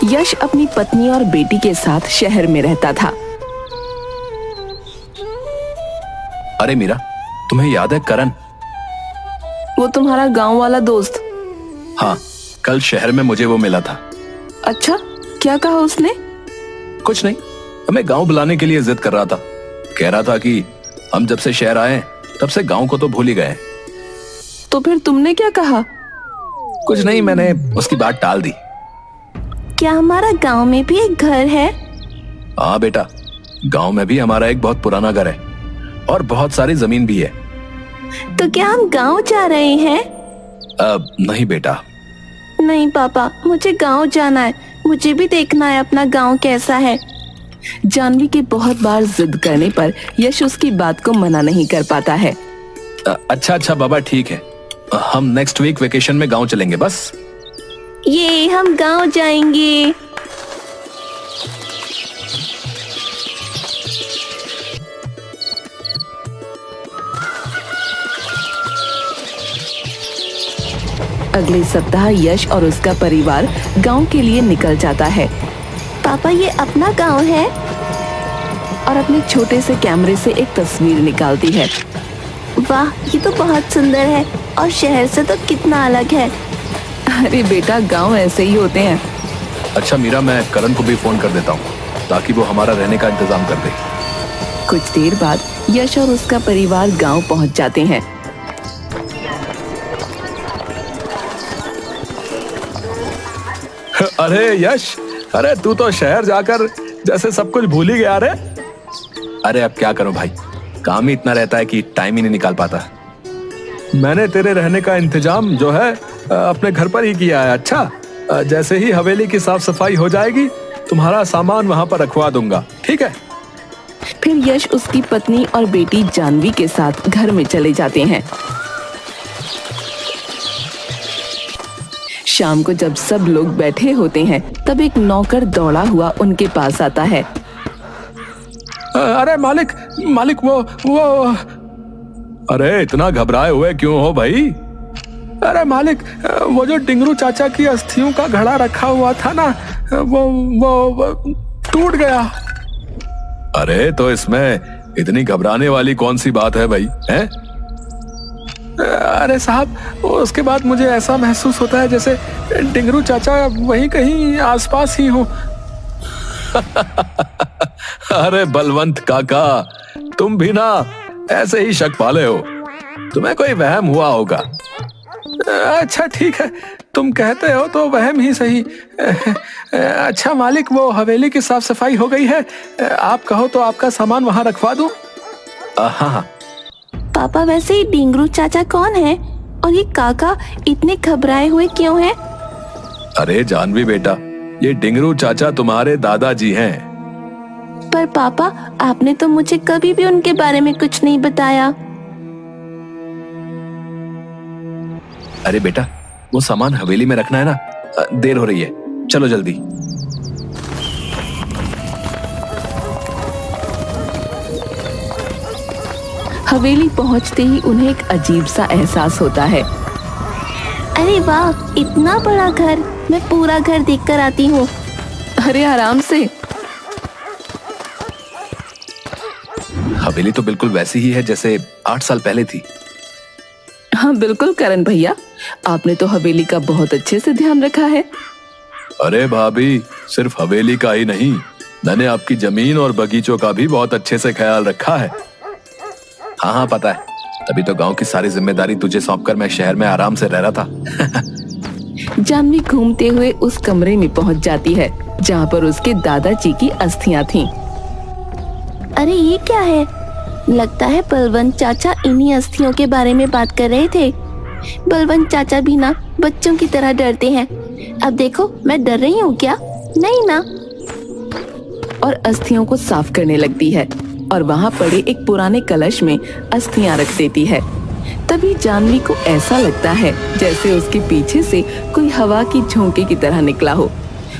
यश अपनी पत्नी और बेटी के साथ शहर में रहता था। अरे मीरा, तुम्हें याद है करण? वो तुम्हारा गांव वाला दोस्त? हाँ, कल शहर में मुझे वो मिला था। अच्छा, क्या कहा उसने? कुछ नहीं, हमें गांव बुलाने के लिए जिद कर रहा था। कह रहा था कि हम जब से शहर आए तब से गांव को तो भूल ही गए। तो फिर तुमने क्या कहा? कुछ नहीं, मैंने उसकी बात टाल दी। क्या हमारा गांव में भी एक घर है? हाँ बेटा, गांव में भी हमारा एक बहुत पुराना घर है और बहुत सारी जमीन भी है। तो क्या हम गांव जा रहे हैं? नहीं बेटा। नहीं पापा, मुझे गांव जाना है। मुझे भी देखना है अपना गांव कैसा है। जानवी के बहुत बार जिद करने पर यश उसकी बात को मना नहीं कर पाता है। अच्छा बाबा, ठीक है, हम नेक्स्ट वीक वेकेशन में गांव चलेंगे बस। ये हम गांव जाएंगे। अगले सप्ताह यश और उसका परिवार गांव के लिए निकल जाता है पापा, ये अपना गांव है? और अपने छोटे से कैमरे से एक तस्वीर निकालती है। वाह, ये तो बहुत सुंदर है और शहर से तो कितना अलग है। अरे बेटा, गांव ऐसे ही होते हैं। अच्छा मीरा, मैं करण को भी फोन कर देता हूँ ताकि वो हमारा रहने का इंतजाम कर दे। कुछ देर बाद यश और उसका परिवार गांव पहुंच जाते हैं। अरे यश, अरे तू तो शहर जाकर जैसे सब कुछ भूल ही गया रे। अरे अब क्या करूं भाई, काम ही इतना रहता है कि टाइम ही नहीं निकाल पाता। मैंने तेरे रहने का इंतजाम जो है अपने घर पर ही किया है। अच्छा, जैसे ही हवेली की साफ सफाई हो जाएगी तुम्हारा सामान वहां पर रखवा दूंगा, ठीक है? फिर यश उसकी पत्नी और बेटी जानवी के साथ घर में चले जाते हैं। शाम को जब सब लोग बैठे होते हैं तब एक नौकर दौड़ा हुआ उनके पास आता है। अरे मालिक वो अरे इतना घबराए हुए क्यों हो भाई? अरे मालिक, वो जो डिंगरू चाचा की अस्थियों का घड़ा रखा हुआ था ना, वो टूट गया। अरे तो इसमें इतनी घबराने वाली कौन सी बात है भाई, हैं? अरे साहब, उसके बाद मुझे ऐसा महसूस होता है जैसे डिंगरू चाचा वहीं कहीं आसपास ही हो। अरे बलवंत काका, तुम भी ना ऐसे ही शक पाले हो, तुम्हें कोई वहम हुआ होगा। अच्छा ठीक है, तुम कहते हो तो वहम ही सही। अच्छा मालिक, वो हवेली की साफ सफाई हो गई है, आप कहो तो आपका सामान वहां रखवा दूं? हाँ। पापा, वैसे ही डिंगरू चाचा कौन है और ये काका इतने घबराए हुए क्यों हैं? अरे जानवी बेटा, ये डिंगरू चाचा तुम्हारे दादाजी हैं। पर पापा, आपने तो मुझे कभी भी उनके बारे में कुछ नहीं बताया। अरे बेटा, वो सामान हवेली में रखना है ना, देर हो रही है, चलो जल्दी। हवेली पहुंचते ही उन्हें एक अजीब सा एहसास होता है। अरे वाह, इतना बड़ा घर, मैं पूरा घर देखकर आती हूँ। अरे आराम से। हवेली तो बिल्कुल वैसी ही है जैसे 8 साल पहले थी। हाँ बिल्कुल करण भैया, आपने तो हवेली का बहुत अच्छे से ध्यान रखा है। अरे भाभी, सिर्फ हवेली का ही नहीं, मैंने आपकी जमीन और बगीचों का भी बहुत अच्छे से ख्याल रखा है। हाँ पता है, तभी तो गांव की सारी जिम्मेदारी तुझे सौंपकर मैं शहर में आराम से रह रहा था। जानवी घूमते हुए उस कमरे में पहुंच जाती है जहाँ पर उसके दादाजी की अस्थियां थीं। अरे ये क्या है? लगता है बलवंत चाचा इन्हीं अस्थियों के बारे में बात कर रहे थे। बलवंत चाचा भी ना बच्चों की तरह डरते हैं। अब देखो, मैं डर रही हूँ क्या? नहीं ना। और अस्थियों को साफ करने लगती है और वहाँ पड़े एक पुराने कलश में अस्थियां रख देती है। तभी जानवी को ऐसा लगता है जैसे उसके पीछे से कोई हवा की झोंके की तरह निकला हो।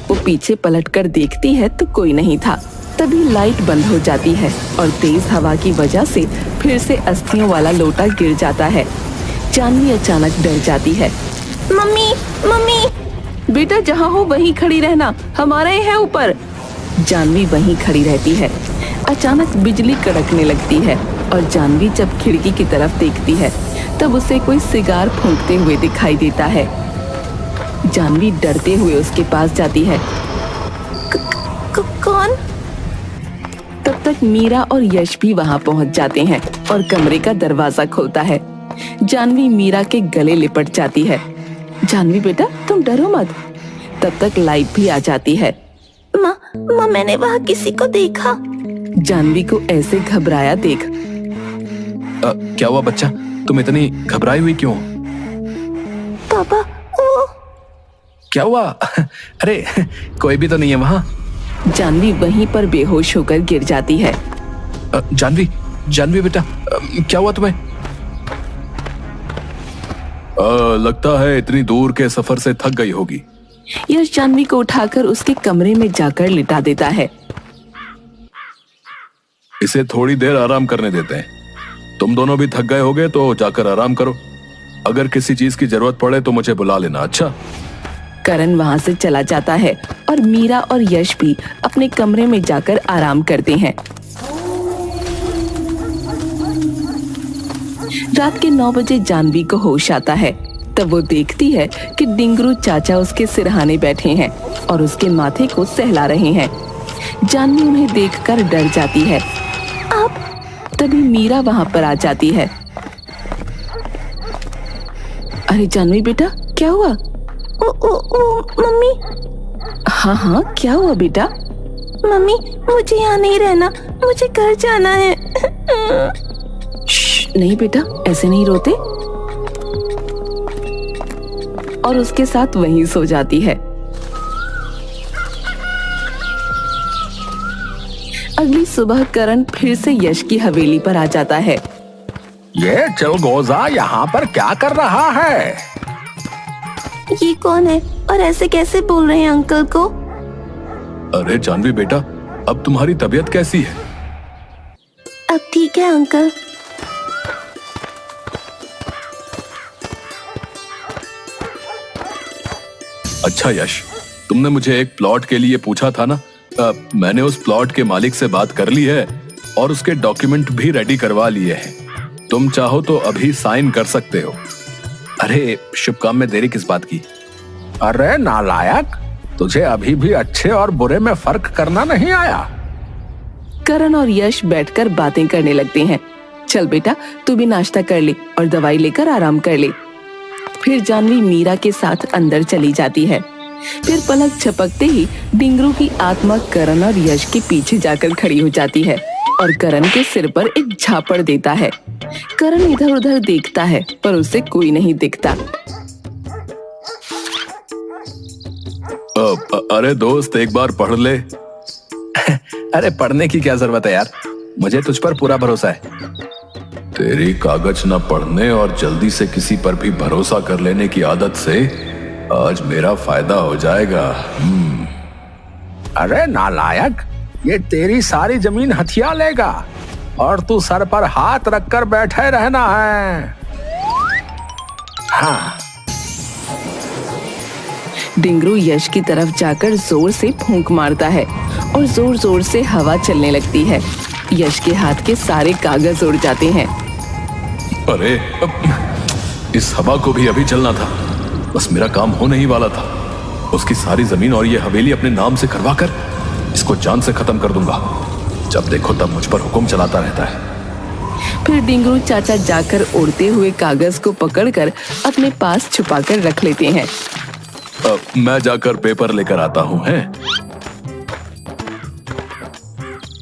वो पीछे पलटकर देखती है तो कोई नहीं था। तभी लाइट बंद हो जाती है और तेज हवा की वजह से फिर से अस्थियों वाला लोटा गिर जाता है। जानवी अचानक डर जाती है। Mummy, mummy! बेटा जहाँ हो वहीं खड़ी रहना, हमारे हैं ऊपर। जानवी वहीं खड़ी रहती है। अचानक बिजली कड़कने लगती है और जानवी जब खिड़की की तरफ देखती है तब उसे कोई सिगार फूंकते हुए दिखाई देता है। जानवी डरते हुए उसके पास जाती है। कौन? तब तक मीरा और यश भी वहां पहुंच जाते हैं और कमरे का दरवाजा खोलता है। जानवी मीरा के गले लिपट जाती है। जानवी बेटा तुम डरो मत। तब तक लाइट भी आ जाती है। माँ मैंने वहाँ किसी को देखा। जानवी को ऐसे घबराया देख क्या हुआ बच्चा, तुम इतनी घबराई हुई क्यों? पापा वो। क्या हुआ? अरे कोई भी तो नहीं है वहाँ। जानवी वहीं पर बेहोश होकर गिर जाती है। जानवी बेटा, क्या हुआ तुम्हें? लगता है इतनी दूर के सफर से थक गई होगी। यश जानवी को उठाकर उसके कमरे में जाकर लिटा देता है। इसे थोड़ी देर आराम करने देते हैं। तुम दोनों भी थक गए होगे तो जाकर आराम करो। अगर किसी चीज की जरूरत पड़े तो मुझे बुला लेना। अच्छा। करण वहां से चला जाता है और मीरा और यश भी अपने कमरे में जाकर आराम करते हैं। रात के 9 बजे जानवी को होश आता है। तब वो देखती है कि डिंगरू चाचा उसके सिरहाने बैठे हैं और उसके माथे को सहला रहे हैं। जानवी उन्हें देखकर डर जाती है। आप? तभी मीरा वहां पर आ जाती है। अरे जानवी बेटा क्या हुआ? मम्मी। हाँ क्या हुआ बेटा? मम्मी मुझे यहाँ नहीं रहना, मुझे घर जाना है। नहीं बेटा ऐसे नहीं रोते। और उसके साथ वहीं सो जाती है। अगली सुबह करण फिर से यश की हवेली पर आ जाता है। ये चिलगोजा यहाँ पर क्या कर रहा है? ये कौन है और ऐसे कैसे बोल रहे हैं अंकल को? अरे जानवी बेटा, अब तुम्हारी तबीयत कैसी है? अब ठीक है अंकल। अच्छा यश, तुमने मुझे एक प्लॉट के लिए पूछा था ना? मैंने उस प्लॉट के मालिक से बात कर ली है और उसके डॉक्यूमेंट भी रेडी करवा लिए हैं। तुम चाहो तो अभी साइन कर सकते हो। अरे शुभ काम में देरी किस बात की? अरे नालायक, तुझे अभी भी अच्छे और बुरे में फर्क करना नहीं आया। करण और यश बैठकर बातें करने लगते हैं। चल बेटा तू भी नाश्ता कर ले और दवाई लेकर आराम कर ले। फिर जानवी मीरा के साथ अंदर चली जाती है। फिर पलक झपकते ही डिंगरू की आत्मा करण और यश के पीछे जाकर खड़ी हो जाती है और करण के सिर पर एक झापड़ देता है। करण इधर उधर देखता है पर उसे कोई नहीं दिखता। अरे दोस्त एक बार पढ़ ले। अरे पढ़ने की क्या जरूरत है यार, मुझे तुझ पर पूरा भरोसा है। तेरी कागज न पढ़ने और जल्दी से किसी पर भी भरोसा कर लेने की आदत से आज मेरा फायदा हो जाएगा। अरे नालायक, ये तेरी सारी जमीन हथिया लेगा और तू सर पर हाथ रखकर बैठे रहना है। हाँ। डिंगरू यश की तरफ जाकर जोर से फूंक मारता है और जोर जोर से हवा चलने लगती है। यश के हाथ के सारे कागज उड़ जाते हैं। अरे इस हवा को भी अभी चलना था, बस मेरा काम होने ही वाला था। उसकी सारी जमीन और ये हवेली अपने नाम से करवा कर इसको जान से खत्म कर दूंगा। जब देखो तब मुझ पर हुक्म चलाता रहता है। फिर डिंगरू चाचा जाकर उड़ते हुए कागज को पकड़कर अपने पास छुपाकर रख लेते हैं। मैं जाकर पेपर लेकर आता हूँ। हैं?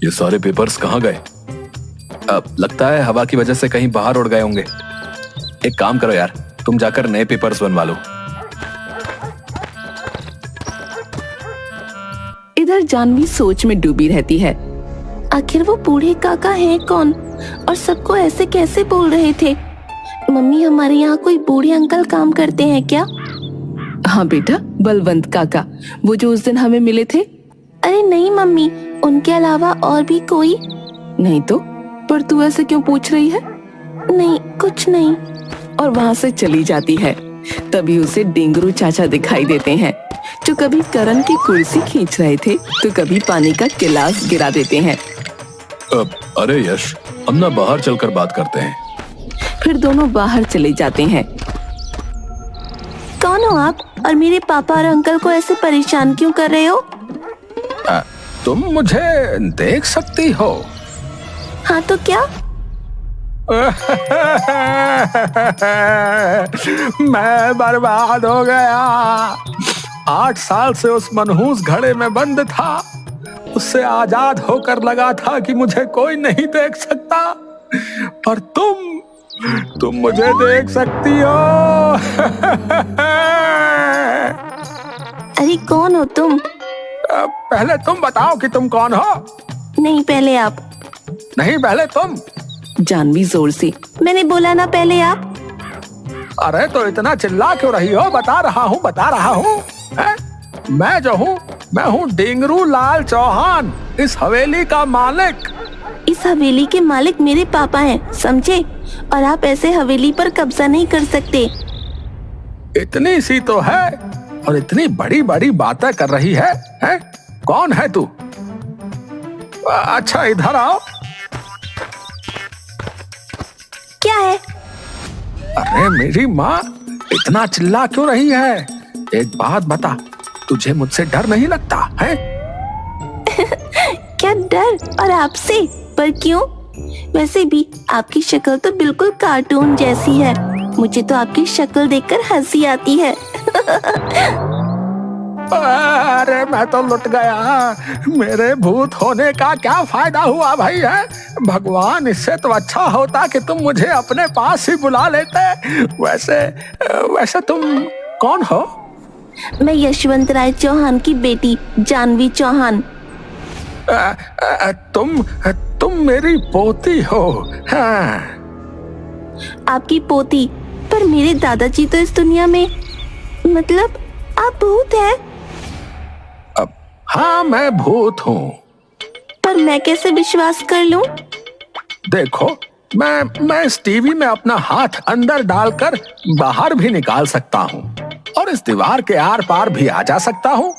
ये सारे पेपर्स कहाँ गए? लगता है हवा की वजह से कहीं बाहर उड़ गए होंगे। एक काम करो यार, तुम जाकर नए पेपर्स बनवा लो। इधर जानवी सोच में डूबी रहती है। आखिर वो बूढ़े काका हैं कौन और सबको ऐसे कैसे बोल रहे थे? मम्मी हमारे यहाँ कोई बूढ़े अंकल काम करते हैं क्या? हाँ बेटा, बलवंत काका, वो जो उस दिन हमें मिले थे। अरे नहीं मम्मी, उनके अलावा और भी कोई? नहीं तो, पर तू ऐसे क्यों पूछ रही है? नहीं कुछ नहीं। और वहाँ से चली जाती है। तभी उसे डिंगरू चाचा दिखाई देते हैं, जो कभी करण की कुर्सी खींच रहे थे तो कभी पानी का गिलास गिरा देते हैं। अरे यश, हम ना बाहर चलकर बात करते हैं। फिर दोनों बाहर चले जाते हैं। कौन हो आप और मेरे पापा और अंकल को ऐसे परेशान क्यों कर रहे हो? तुम मुझे देख सकती हो? हाँ तो क्या? मैं बर्बाद हो गया। 8 साल से उस मनहूस घड़े में बंद था। उससे आजाद होकर लगा था कि मुझे कोई नहीं देख सकता, और तुम मुझे देख सकती हो। अरे कौन हो तुम? पहले तुम बताओ कि तुम कौन हो। नहीं, पहले आप। नहीं, पहले तुम। जानवी जोर से। मैंने बोला ना पहले आप। अरे तो इतना चिल्ला क्यों रही हो? बता रहा हूँ। मैं जो हूँ, मैं हूँ डिंगरू लाल चौहान, इस हवेली का मालिक। इस हवेली के मालिक मेरे पापा हैं, समझे? और आप ऐसे हवेली पर कब्जा नहीं कर सकते। इतनी सी तो है और इतनी बड़ी बड़ी बातें कर रही है? कौन है तू? अच्छा इधर आओ। क्या है? अरे मेरी माँ, इतना चिल्ला क्यों रही है? एक बात बता, तुझे मुझसे डर नहीं लगता है? क्या डर? और आपसे? पर क्यों? वैसे भी आपकी शक्ल तो बिल्कुल कार्टून जैसी है। मुझे तो आपकी शक्ल देखकर हंसी आती है। अरे मैं तो लुट गया। मेरे भूत होने का क्या फायदा हुआ भाई? है भगवान, इससे तो अच्छा होता कि तुम मुझे अपने पास ही बुला लेते। वैसे तुम कौन हो? मैं यशवंत राय चौहान की बेटी जानवी चौहान। तुम मेरी पोती हो? हाँ। आपकी पोती? पर मेरे दादाजी तो इस दुनिया में, मतलब आप भूत हैं। हाँ, मैं भूत हूँ। पर मैं कैसे विश्वास कर लूं? देखो, मैं इस टीवी में अपना हाथ अंदर डालकर बाहर भी निकाल सकता हूँ, और इस दीवार के आर पार भी आ जा सकता हूँ।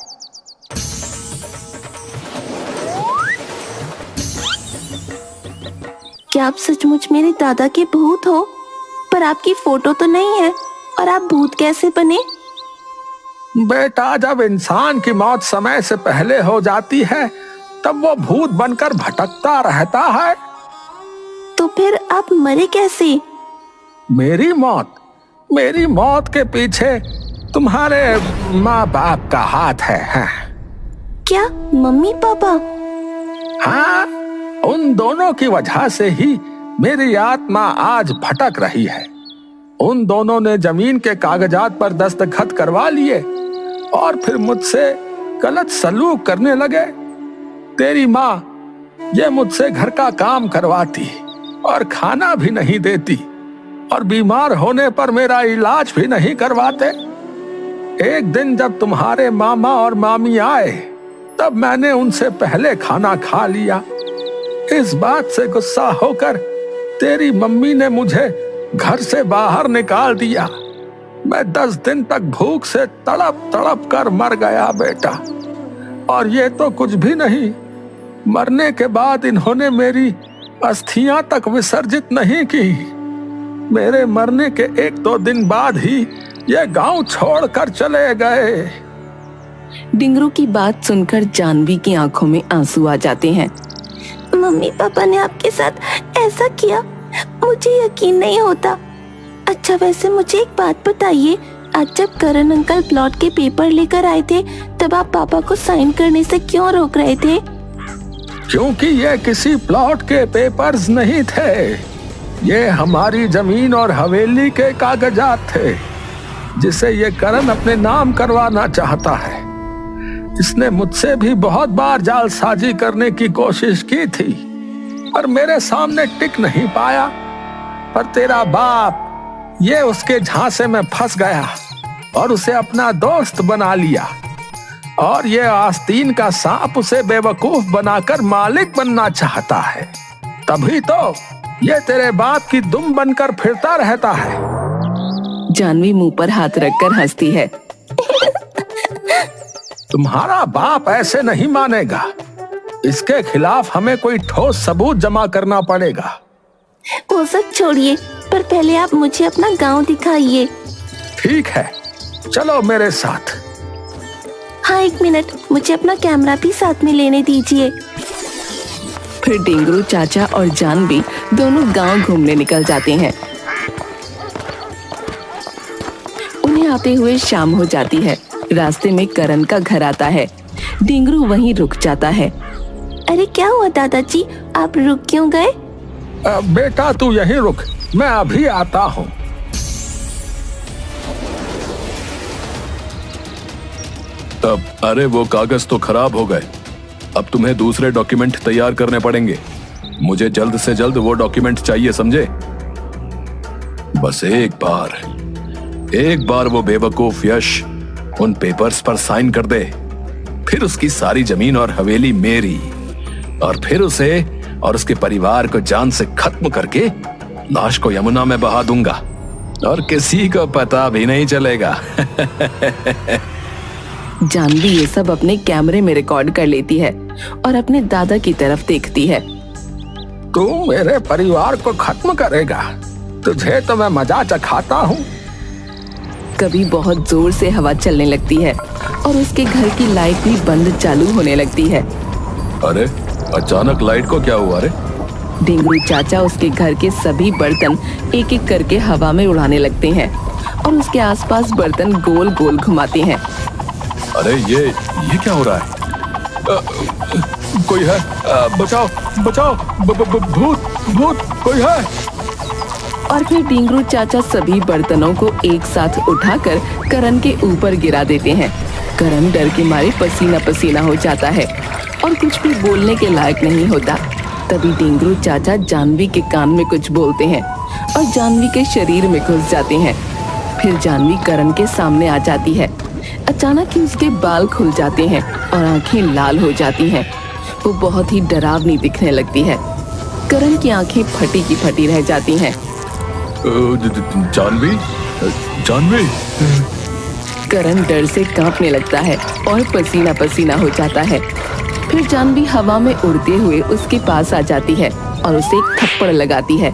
क्या आप सचमुच मेरे दादा के भूत हो? पर आपकी फोटो तो नहीं है, और आप भूत कैसे बने? बेटा, जब इंसान की मौत समय से पहले हो जाती है, तब वो भूत बनकर भटकता रहता है। तो फिर आप मरे कैसे? मेरी मौत के पीछे तुम्हारे माँ बाप का हाथ है। हाँ। क्या मम्मी पापा? हाँ, उन दोनों की वजह से ही मेरी आत्मा आज भटक रही है। उन दोनों ने जमीन के कागजात पर दस्तखत करवा लिए और फिर मुझसे गलत सलूक करने लगे। तेरी माँ ये मुझसे घर का काम करवाती और खाना भी नहीं देती, और बीमार होने पर मेरा इलाज भी नहीं करवाते। एक दिन जब तुम्हारे मामा और मामी आए, तब मैंने उनसे पहले खाना खा लिया। इस बात से गुस्सा होकर तेरी मम्मी ने मुझे घर से बाहर निकाल दिया। मैं 10 दिन तक भूख से तड़प तड़प कर मर गया बेटा। और ये तो कुछ भी नहीं, मरने के बाद इन्होंने मेरी अस्थियां तक विसर्जित नहीं की। मेरे मरने के 1-2 दिन बाद ही ये गांव छोड़कर चले गए। डिंगरू की बात सुनकर जानवी की आंखों में आंसू आ जाते हैं। मम्मी पापा ने आपके साथ ऐसा किया, मुझे यकीन नहीं होता। अच्छा, वैसे मुझे एक बात बताइए, आज जब करण अंकल प्लॉट के पेपर लेकर आए थे, तब आप पापा को साइन करने से क्यों रोक रहे थे? क्योंकि ये किसी प्लॉट के पेपर्स नहीं थे, ये हमारी जमीन और हवेली के कागजात थे, जिसे ये करण अपने नाम करवाना चाहता है। इसने मुझसे भी बहुत बार जालसाजी करने की कोशिश की थी, पर मेरे सामने टिक नहीं पाया। पर तेरा बाप ये उसके झांसे में फंस गया और उसे अपना दोस्त बना लिया, और ये आस्तीन का सांप उसे बेवकूफ बनाकर मालिक बनना चाहता है। तभी तो ये तेरे बाप की दुम बनकर फिरता रहता है। जानवी मुंह पर हाथ रखकर हंसती है। तुम्हारा बाप ऐसे नहीं मानेगा। इसके खिलाफ हमें कोई ठोस सबूत जमा करना पड़ेगा। वो सब छोड़िए, पर पहले आप मुझे अपना गांव दिखाइए। ठीक है, चलो मेरे साथ। हाँ, 1 मिनट, मुझे अपना कैमरा भी साथ में लेने दीजिए। फिर डिंगरू चाचा और जानवी दोनों गांव घूमने निकल जाते हैं। उन्हें आते हुए शाम हो जाती है। रास्ते में करण का घर आता है। डिंगरू वहीं रुक जाता है। अरे क्या हुआ दादाजी, आप रुक क्यों गए? बेटा तू यहीं रुक, मैं अभी आता हूँ। अरे वो कागज तो खराब हो गए। अब तुम्हें दूसरे डॉक्यूमेंट तैयार करने पड़ेंगे। मुझे जल्द से जल्द वो डॉक्यूमेंट चाहिए, समझे? बस एक बार वो बेवकूफ यश उन पेपर्स पर साइन कर दे, फिर उसकी सारी जमीन और हवेली मेरी, और फिर उसे और उसके परिवार को जान से खत्म करके लाश को यमुना में बहा दूंगा और किसी को पता भी नहीं चलेगा। जानवी ये सब अपने कैमरे में रिकॉर्ड कर लेती है और अपने दादा की तरफ देखती है। तू मेरे परिवार को खत्म करेगा, तुझे तो मैं मजा चखाता हूँ। कभी बहुत जोर से हवा चलने लगती है और उसके घर की लाइट भी बंद चालू होने लगती है। अरे अचानक लाइट को क्या हुआ रे? डिंगरू चाचा उसके घर के सभी बर्तन एक एक करके हवा में उड़ाने लगते हैं और उसके आसपास बर्तन गोल गोल घुमाते हैं। अरे ये क्या हो रहा है? कोई है? बचाओ बचाओ, भूत कोई है? और फिर डिंगरू चाचा सभी बर्तनों को एक साथ उठाकर करण के ऊपर गिरा देते हैं। करण डर के मारे पसीना पसीना हो जाता है और कुछ भी बोलने के लायक नहीं होता। तभी डिंगरू चाचा जानवी के कान में कुछ बोलते हैं और जानवी के शरीर में घुस जाते हैं। फिर जानवी करण के सामने आ जाती है। अचानक ही उसके बाल खुल जाते हैं और आंखें लाल हो जाती हैं। वो बहुत ही डरावनी दिखने लगती है। करण की आंखें फटी की फटी रह जाती हैं। जानवी, करण डर से कांपने लगता है और पसीना पसीना हो जाता है। फिर जानवी हवा में उड़ते हुए उसके पास आ जाती है और उसे एक थप्पड़ लगाती है।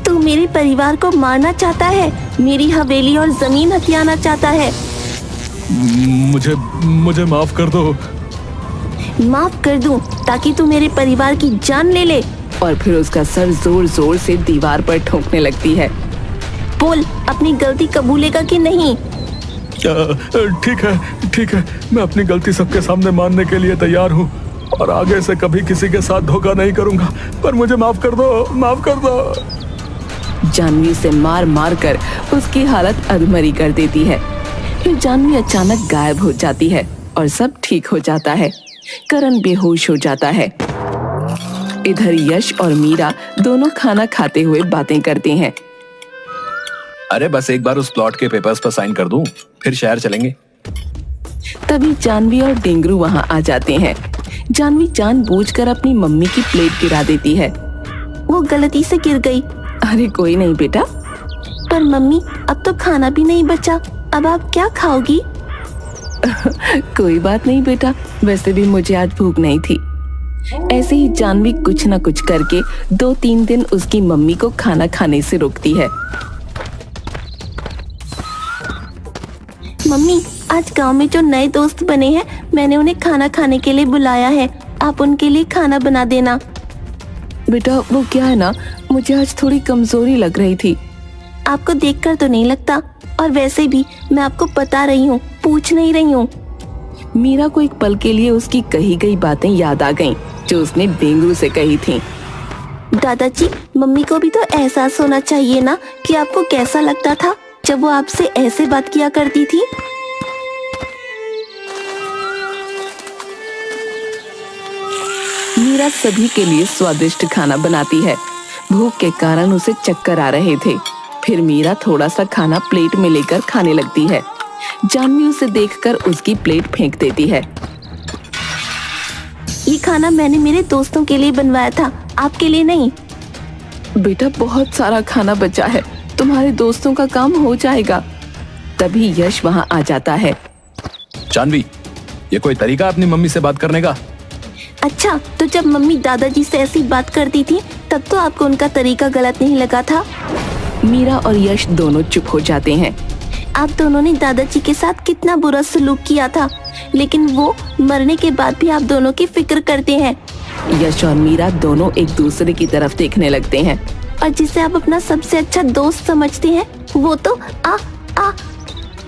तू मेरे परिवार को मारना चाहता है, मेरी हवेली और जमीन हथियाना चाहता है। मुझे माफ कर दो। माफ कर दूं ताकि तू मेरे परिवार की जान ले ले। और फिर उसका सर जोर जोर से दीवार पर ठोकने लगती है। बोल, अपनी गलती कबूलेगा कि नहीं? ठीक है, मैं अपनी गलती सबके सामने मानने के लिए तैयार हूँ और आगे से कभी किसी के साथ धोखा नहीं करूंगा, पर मुझे माफ कर दो। जानवी से मार मार कर उसकी हालत अधमरी कर देती है। फिर जानवी अचानक गायब हो जाती है और सब ठीक हो जाता है। करण बेहोश हो जाता है। इधर यश और मीरा दोनों खाना खाते हुए बातें करते हैं। अरे बस एक बार उस प्लॉट के पेपर्स पर साइन कर दूं, फिर शहर चलेंगे। तभी जानवी और डिंगरू वहां आ जाते हैं। जानवी जानबूझकर अपनी मम्मी की प्लेट गिरा देती है। वो गलती से गिर गई। अरे कोई नहीं बेटा। पर मम्मी, अब तो खाना भी नहीं बचा, अब आप क्या खाओगी? कोई बात नहीं बेटा, वैसे भी मुझे आज भूख नहीं थी। ऐसे ही जानवी कुछ न कुछ करके 2-3 दिन उसकी मम्मी को खाना खाने से रोकती है। मम्मी, आज गांव में जो नए दोस्त बने हैं, मैंने उन्हें खाना खाने के लिए बुलाया है, आप उनके लिए खाना बना देना। बेटा वो क्या है ना, मुझे आज थोड़ी कमजोरी लग रही थी। आपको देखकर तो नहीं लगता, और वैसे भी मैं आपको बता रही हूँ, पूछ नहीं रही हूँ। मीरा को एक पल के लिए उसकी कही गई बातें याद आ गईं, जो उसने डिंगरू से कही थी। दादाजी, मम्मी को भी तो एहसास होना चाहिए ना कि आपको कैसा लगता था जब वो आपसे ऐसे बात किया करती थी। मीरा सभी के लिए स्वादिष्ट खाना बनाती है। भूख के कारण उसे चक्कर आ रहे थे। फिर मीरा थोड़ा सा खाना प्लेट में लेकर खाने लगती है। जानवी उसे देखकर उसकी प्लेट फेंक देती है। ये खाना मैंने मेरे दोस्तों के लिए बनवाया था, आपके लिए नहीं। बेटा बहुत सारा खाना बचा है, तुम्हारे दोस्तों का काम हो जाएगा। तभी यश वहाँ आ जाता है। जानवी, ये कोई तरीका अपनी मम्मी से बात करने का? अच्छा, तो जब मम्मी दादाजी से ऐसी बात करती थी तब तो आपको उनका तरीका गलत नहीं लगा था? मीरा और यश दोनों चुप हो जाते हैं। आप दोनों ने दादाजी के साथ कितना बुरा सलूक किया था, लेकिन वो मरने के बाद भी आप दोनों की फिक्र करते हैं। यश और मीरा दोनों एक दूसरे की तरफ देखने लगते हैं। और जिसे आप अपना सबसे अच्छा दोस्त समझते हैं वो तो आ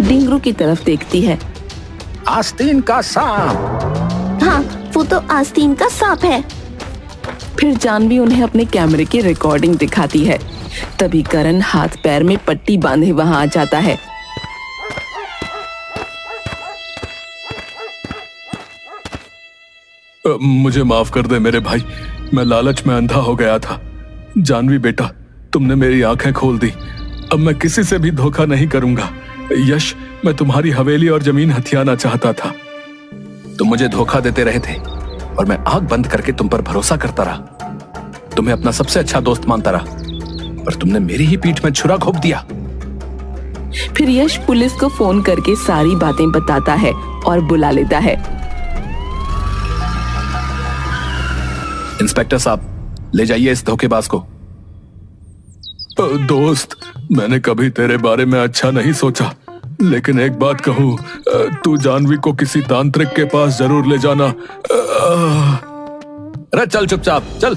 डिंगरू की तरफ देखती है। आस्तीन का सांप। हाँ, वो तो आस्तीन का सांप है। फिर जानवी उन्हें अपने कैमरे की रिकॉर्डिंग दिखाती है। तभी करण हाथ पैर में पट्टी बांधे वहां आ जाता है। मुझे माफ कर दे मेरे भाई, मैं लालच में अंधा हो गया था। जानवी बेटा, तुमने मेरी आंखें खोल दी। अब मैं किसी से भी धोखा नहीं करूंगा। यश, मैं तुम्हारी हवेली और जमीन हथियाना चाहता था। तुम मुझे धोखा देते रहे थे और मैं आंख बंद करके तुम पर भरोसा करता रहा। तुम्हें अपना सबसे अच्छा दोस्त मानता रहा, पर तुमने मेरी ही पीठ में छुरा घोंप दिया। फिर यश पुलिस को फोन करके सारी बातें बताता है और बुला लेता है। इंस्पेक्टर साहब, ले जाइए इस धोखेबाज को। दोस्त, मैंने कभी तेरे बारे में अच्छा नहीं सोचा, लेकिन एक बात कहूं, तू जानवी को किसी तांत्रिक के पास जरूर ले जाना। अरे चल चुपचाप चल।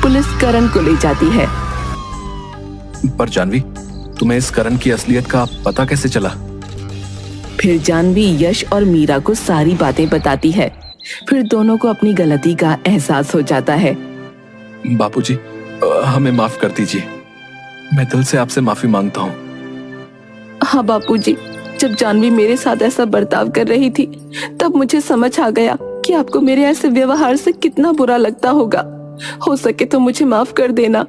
पुलिस करण को ले जाती है। पर जानवी, तुम्हें इस करण की असलियत का पता कैसे चला? फिर जानवी यश और मीरा को सारी बातें बताती है। फिर दोनों को अपनी गलती का एहसास हो जाता है। बापूजी, हमें माफ कर दीजिए। मैं दिल से आपसे माफी मांगता हूँ। हाँ बापूजी, जब जानवी मेरे साथ ऐसा बर्ताव कर रही थी तब मुझे समझ आ गया कि आपको मेरे ऐसे व्यवहार से कितना बुरा लगता होगा। हो सके तो मुझे माफ कर देना।